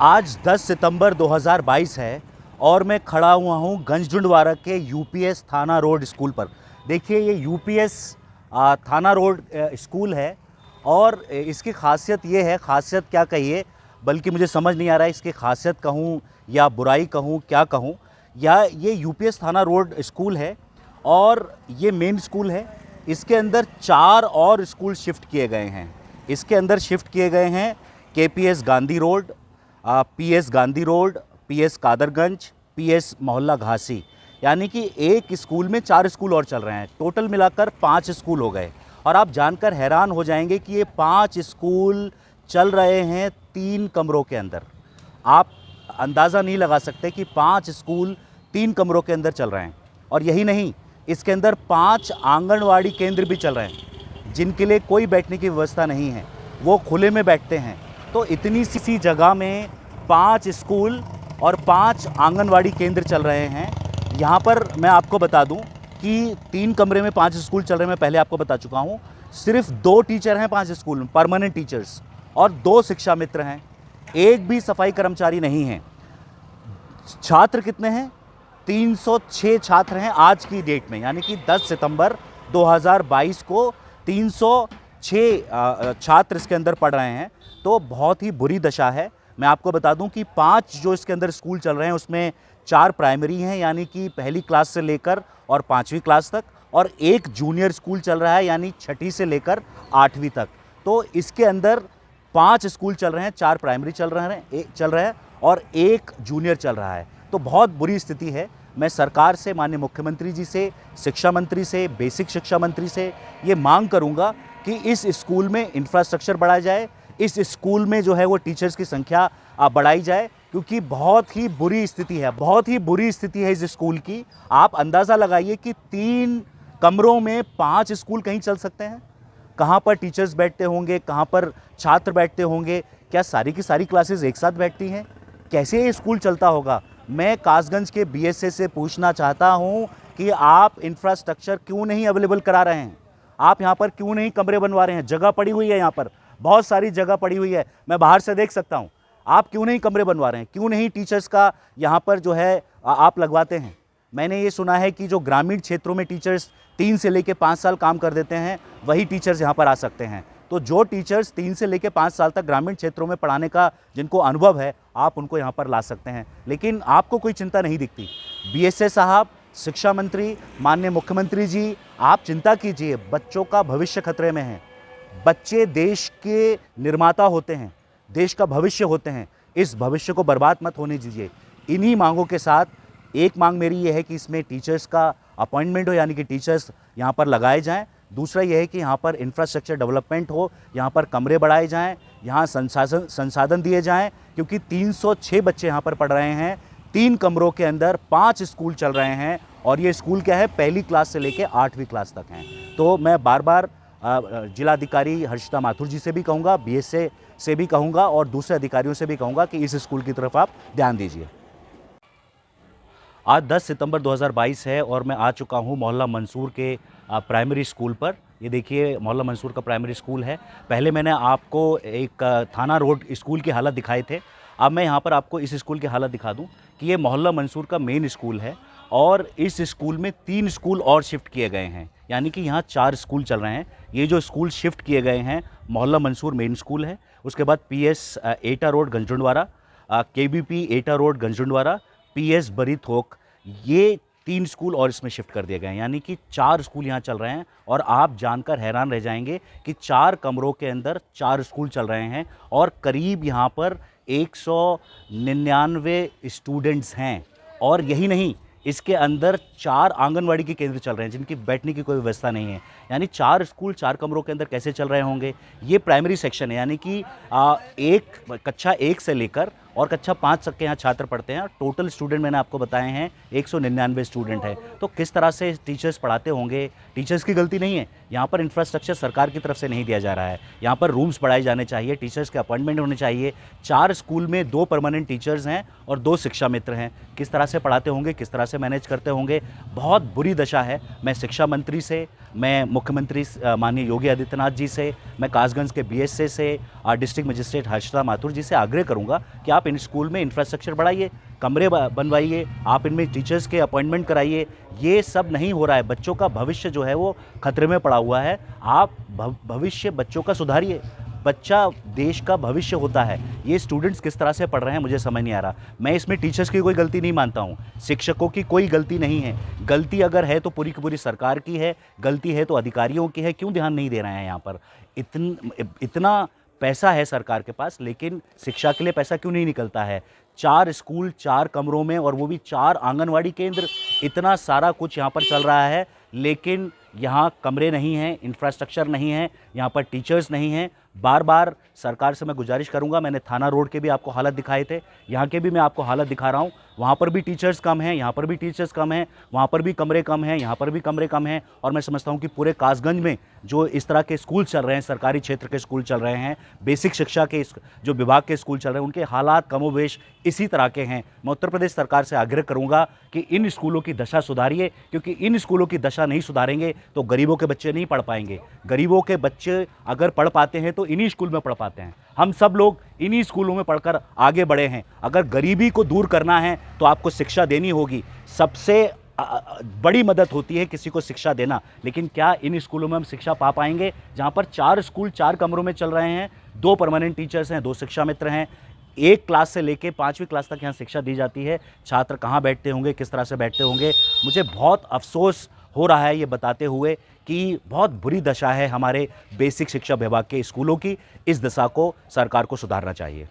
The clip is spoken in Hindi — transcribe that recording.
आज 10 सितंबर 2022 है और मैं खड़ा हुआ हूँ गंजडुंडवारा के यूपीएस थाना रोड स्कूल पर। देखिए ये यूपीएस थाना रोड स्कूल है और इसकी खासियत ये है, खासियत क्या कहिए, बल्कि मुझे समझ नहीं आ रहा है इसकी खासियत कहूँ या बुराई कहूँ, क्या कहूँ। या ये यूपीएस थाना रोड स्कूल है और ये मेन स्कूल है। इसके अंदर 4 और स्कूल शिफ्ट किए गए हैं। इसके अंदर शिफ्ट किए गए हैं KPS Gandhi road, PS Gandhi road, PS Kadarganj, PS मोहल्ला घासी। यानी कि एक स्कूल में 4 स्कूल और चल रहे हैं। टोटल मिलाकर 5 स्कूल हो गए। और आप जानकर हैरान हो जाएंगे कि ये 5 स्कूल चल रहे हैं 3 कमरों के अंदर। आप अंदाज़ा नहीं लगा सकते कि 5 स्कूल 3 कमरों के अंदर चल रहे हैं। और यही नहीं, इसके अंदर 5 आंगनवाड़ी केंद्र भी चल रहे हैं जिनके लिए कोई बैठने की व्यवस्था नहीं है, वो खुले में बैठते हैं। तो इतनी सी जगह में 5 स्कूल और 5 आंगनवाड़ी केंद्र चल रहे हैं। यहाँ पर मैं आपको बता दूं कि 3 कमरे में 5 स्कूल चल रहे हैं, मैं पहले आपको बता चुका हूँ। सिर्फ 2 टीचर हैं 5 स्कूल में, परमानेंट टीचर्स, और 2 शिक्षा मित्र हैं। एक भी सफाई कर्मचारी नहीं है। छात्र कितने हैं? 306 छात्र हैं आज की डेट में, यानी कि 10 सितंबर 2022 को 306 छात्र इसके अंदर पढ़ रहे हैं। तो बहुत ही बुरी दशा है। मैं आपको बता दूं कि 5 जो इसके अंदर स्कूल चल रहे हैं उसमें 4 प्राइमरी हैं, यानी कि पहली क्लास से लेकर और 5वीं क्लास तक, और एक जूनियर स्कूल चल रहा है, यानी 6ठी से लेकर 8वीं तक। तो इसके अंदर 5 स्कूल चल रहे हैं, 4 प्राइमरी चल रहे हैं और एक जूनियर चल रहा है। तो बहुत बुरी स्थिति है। मैं सरकार से, माननीय मुख्यमंत्री जी से, शिक्षा मंत्री से, बेसिक शिक्षा मंत्री से ये मांग करूंगा कि इस स्कूल में इंफ्रास्ट्रक्चर बढ़ाया जाए, इस स्कूल में जो है वो टीचर्स की संख्या बढ़ाई जाए, क्योंकि बहुत ही बुरी स्थिति है, बहुत ही बुरी स्थिति है इस स्कूल की। आप अंदाज़ा लगाइए कि 3 कमरों में 5 स्कूल कहीं चल सकते हैं। कहाँ पर टीचर्स बैठते होंगे, कहाँ पर छात्र बैठते होंगे? क्या सारी की सारी क्लासेस एक साथ बैठती हैं? कैसे ये स्कूल चलता होगा? मैं कासगंज के बीएसए से पूछना चाहता हूं कि आप इंफ्रास्ट्रक्चर क्यों नहीं अवेलेबल करा रहे हैं? आप यहां पर क्यों नहीं कमरे बनवा रहे हैं? जगह पड़ी हुई है, यहां पर बहुत सारी जगह पड़ी हुई है, मैं बाहर से देख सकता हूं। आप क्यों नहीं कमरे बनवा रहे हैं? क्यों नहीं टीचर्स का यहां पर जो है आप लगवाते हैं? मैंने ये सुना है कि जो ग्रामीण क्षेत्रों में टीचर्स 3 से लेकर 5 साल काम कर देते हैं, वही टीचर्स यहाँ पर आ सकते हैं। तो जो टीचर्स 3 से लेकर 5 साल तक ग्रामीण क्षेत्रों में पढ़ाने का जिनको अनुभव है, आप उनको यहाँ पर ला सकते हैं। लेकिन आपको कोई चिंता नहीं दिखती। बीएसए साहब, शिक्षा मंत्री, माननीय मुख्यमंत्री जी, आप चिंता कीजिए। बच्चों का भविष्य खतरे में है। बच्चे देश के निर्माता होते हैं, देश का भविष्य होते हैं। इस भविष्य को बर्बाद मत होने दीजिए। इन्हीं मांगों के साथ एक मांग मेरी ये है कि इसमें टीचर्स का अपॉइंटमेंट हो, यानी कि टीचर्स यहाँ पर लगाए जाएं। दूसरा यह है कि यहाँ पर इंफ्रास्ट्रक्चर डेवलपमेंट हो, यहाँ पर कमरे बढ़ाए जाएं, यहाँ संसाधन दिए जाएं, क्योंकि 306 बच्चे यहाँ पर पढ़ रहे हैं। 3 कमरों के अंदर 5 स्कूल चल रहे हैं और ये स्कूल क्या है, पहली क्लास से लेकर 8वीं क्लास तक हैं। तो मैं बार बार जिलाधिकारी हर्षिता माथुर जी से भी कहूँगा, बीएसए से भी कहूँगा और दूसरे अधिकारियों से भी कहूँगा कि इस स्कूल की तरफ आप ध्यान दीजिए। आज 10 सितंबर 2022 है और मैं आ चुका हूँ मोहल्ला मंसूर के प्राइमरी स्कूल पर। ये देखिए मोहल्ला मंसूर का प्राइमरी स्कूल है। पहले मैंने आपको एक थाना रोड स्कूल की हालत दिखाए थे। अब मैं यहाँ पर आपको इस स्कूल की हालत दिखा दूँ कि ये मोहल्ला मंसूर का मेन स्कूल है और इस स्कूल में 3 स्कूल और शिफ्ट किए गए हैं, यानी कि यहाँ 4 स्कूल चल रहे हैं। ये जो स्कूल शिफ्ट किए गए हैं, मोहल्ला मंसूर मेन स्कूल है, उसके बाद पीएस एटा रोड गंजडुंडवारा, केबीपी एटा रोड गंजडुंडवारा, पीएस बरी थोक, ये 3 स्कूल और इसमें शिफ्ट कर दिए गए हैं, यानी कि 4 स्कूल यहाँ चल रहे हैं। और आप जानकर हैरान रह जाएंगे कि 4 कमरों के अंदर 4 स्कूल चल रहे हैं और करीब यहाँ पर 199 स्टूडेंट्स हैं। और यही नहीं, इसके अंदर 4 आंगनवाड़ी के केंद्र चल रहे हैं जिनकी बैठने की कोई व्यवस्था नहीं है। यानी 4 स्कूल 4 कमरों के अंदर कैसे चल रहे होंगे? ये प्राइमरी सेक्शन है, यानी कि कक्षा 1 से लेकर और कक्षा 5 तक के यहाँ छात्र पढ़ते हैं। टोटल स्टूडेंट मैंने आपको बताए हैं 199 स्टूडेंट हैं। तो किस तरह से टीचर्स पढ़ाते होंगे? टीचर्स की गलती नहीं है, यहाँ पर इंफ्रास्ट्रक्चर सरकार की तरफ से नहीं दिया जा रहा है। यहाँ पर रूम्स बढ़ाए जाने चाहिए, टीचर्स के अपॉइंटमेंट होने चाहिए। 4 स्कूल में 2 परमानेंट टीचर्स हैं और 2 शिक्षा मित्र हैं। किस तरह से पढ़ाते होंगे, किस तरह से मैनेज करते होंगे? बहुत बुरी दशा है। मैं शिक्षा मंत्री से, मैं मुख्यमंत्री माननीय योगी आदित्यनाथ जी से, मैं कासगंज के बीएसए से, डिस्ट्रिक्ट मजिस्ट्रेट हर्षिता माथुर जी से आग्रह करूंगा कि आप इन स्कूल में इंफ्रास्ट्रक्चर बढ़ाइए, कमरे बनवाइए, आप इनमें टीचर्स के अपॉइंटमेंट कराइए। ये सब नहीं हो रहा है, बच्चों का भविष्य जो है वो खतरे में पड़ा हुआ है। आप भविष्य बच्चों का सुधारिए। बच्चा देश का भविष्य होता है। ये स्टूडेंट्स किस तरह से पढ़ रहे हैं मुझे समझ नहीं आ रहा। मैं इसमें टीचर्स की कोई गलती नहीं मानता हूँ, शिक्षकों की कोई गलती नहीं है। गलती अगर है तो पूरी की पूरी सरकार की है, गलती है तो अधिकारियों की है। क्यों ध्यान नहीं दे रहे हैं यहाँ पर? इतना पैसा है सरकार के पास, लेकिन शिक्षा के लिए पैसा क्यों नहीं निकलता है? 4 स्कूल 4 कमरों में, और वो भी 4 आंगनवाड़ी केंद्र, इतना सारा कुछ यहाँ पर चल रहा है, लेकिन यहाँ कमरे नहीं हैं, इंफ्रास्ट्रक्चर नहीं है, यहाँ पर टीचर्स नहीं हैं। बार बार सरकार से मैं गुजारिश करूंगा, मैंने थाना रोड के भी आपको हालत दिखाए थे, यहाँ के भी मैं आपको हालत दिखा रहा हूँ। वहाँ पर भी टीचर्स कम हैं, यहाँ पर भी टीचर्स कम हैं, वहाँ पर भी कमरे कम हैं, यहाँ पर भी कमरे कम हैं। और मैं समझता हूँ कि पूरे कासगंज में जो इस तरह के स्कूल चल रहे हैं, सरकारी क्षेत्र के स्कूल चल रहे हैं, बेसिक शिक्षा के जो विभाग के स्कूल चल रहे हैं, उनके हालात कमोवेश इसी तरह के हैं। मैं उत्तर प्रदेश सरकार से आग्रह करूँगा कि इन स्कूलों की दशा सुधारिए, क्योंकि इन स्कूलों की दशा नहीं सुधारेंगे तो गरीबों के बच्चे नहीं पढ़ पाएंगे। गरीबों के बच्चे अगर पढ़ पाते हैं तो इन्हीं स्कूल में पढ़ पाते हैं। हम सब लोग इन्हीं स्कूलों में पढ़कर आगे बढ़े हैं। अगर गरीबी को दूर करना है तो आपको शिक्षा देनी होगी। सबसे बड़ी मदद होती है किसी को शिक्षा देना, लेकिन क्या इन स्कूलों में हम शिक्षा पा पाएंगे जहाँ पर 4 स्कूल 4 कमरों में चल रहे हैं, 2 परमानेंट टीचर्स हैं, 2 शिक्षा मित्र हैं, 1 क्लास से लेके 5वीं क्लास तक यहाँ शिक्षा दी जाती है। छात्र कहाँ बैठते होंगे, किस तरह से बैठते होंगे? मुझे बहुत अफसोस हो रहा है ये बताते हुए कि बहुत बुरी दशा है हमारे बेसिक शिक्षा विभाग के स्कूलों की। इस दशा को सरकार को सुधारना चाहिए।